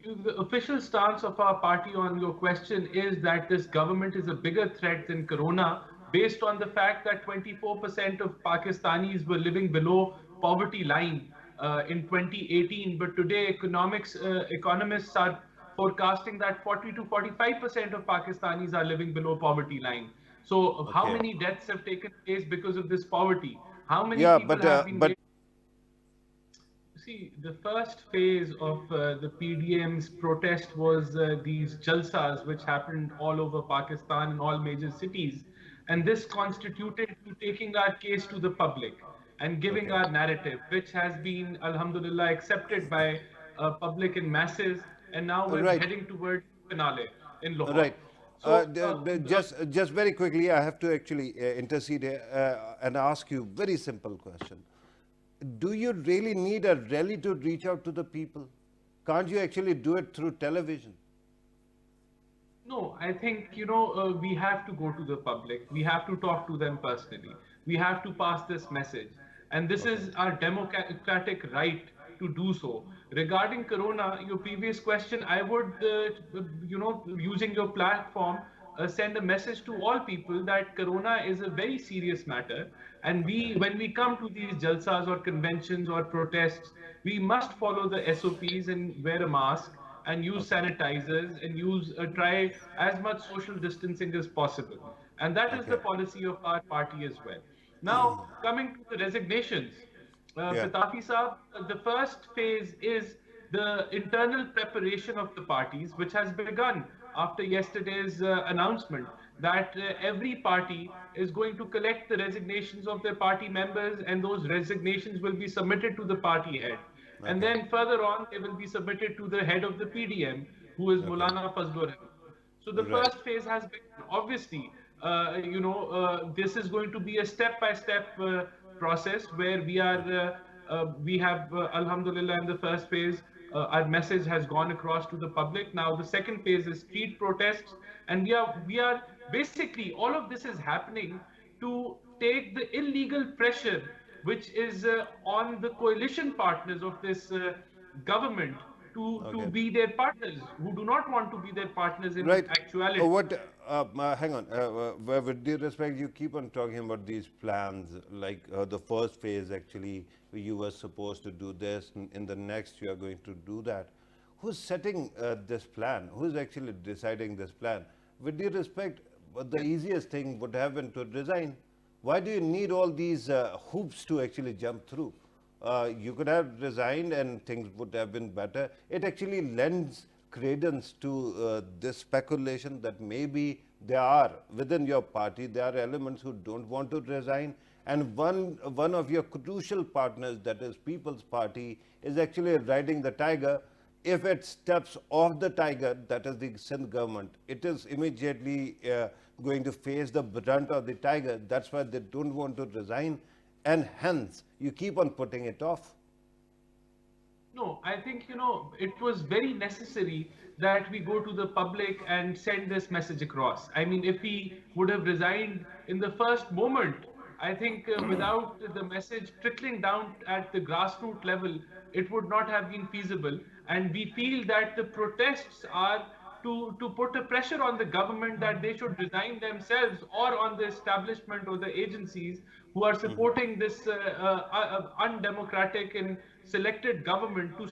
The official stance of our party on your question is that this government is a bigger threat than Corona, based on the fact that 24% of Pakistanis were living below poverty line in 2018, but today economists are forecasting that 40 to 45% of Pakistanis are living below poverty line. So, how Okay. many deaths have taken place because of this poverty? How many Yeah, people but have been but made? See, the first phase of the PDM's protest was these jalsas, which happened all over Pakistan in all major cities. And this constituted to taking our case to the public and giving okay. our narrative, which has been, alhamdulillah, accepted by public in masses. And now we're Right. heading towards finale in Lahore. Right. So, Just very quickly, I have to actually intercede here and ask you very simple question. Do you really need a rally to reach out to the people? Can't you actually do it through television? No, I think, we have to go to the public. We have to talk to them personally. We have to pass this message. And this Okay. is our democratic right to do so. Regarding Corona, your previous question, I would, using your platform, send a message to all people that Corona is a very serious matter. And Okay. when we come to these jalsas or conventions or protests, we must follow the SOPs and wear a mask and use Okay. sanitizers and use try as much social distancing as possible. And that is the Okay. policy of our party as well. Now, coming to the resignations, Yeah. Patafi Saab, the first phase is the internal preparation of the parties, which has begun after yesterday's announcement that every party is going to collect the resignations of their party members, and those resignations will be submitted to the party head. And Okay. then further on, they will be submitted to the head of the PDM, who is Okay. Maulana Fazlur Rahman. So the Right. first phase has been obviously, this is going to be a step-by-step process where we have, Alhamdulillah, in the first phase, our message has gone across to the public. Now the second phase is street protests, and we are basically all of this is happening to take the illegal pressure which is on the coalition partners of this government to Okay. be their partners who do not want to be their partners in Right. actuality. Hang on. With due respect, you keep on talking about these plans. Like the first phase, actually, you were supposed to do this, and in the next, you are going to do that. Who's setting this plan? Who's actually deciding this plan? With due respect, the easiest thing would have been to resign. Why do you need all these hoops to actually jump through? You could have resigned and things would have been better. It actually lends credence to this speculation that maybe there are within your party, there are elements who don't want to resign. And one of your crucial partners, that is People's Party, is actually riding the tiger. If it steps off the tiger, that is the Sindh government, it is immediately going to face the brunt of the tiger. That's why they don't want to resign, and hence you keep on putting it off. No, I think, it was very necessary that we go to the public and send this message across. I mean, if we would have resigned in the first moment, I think without the message trickling down at the grassroots level, it would not have been feasible. And we feel that the protests are to put a pressure on the government that they should resign themselves, or on the establishment or the agencies who are supporting this undemocratic and selected government to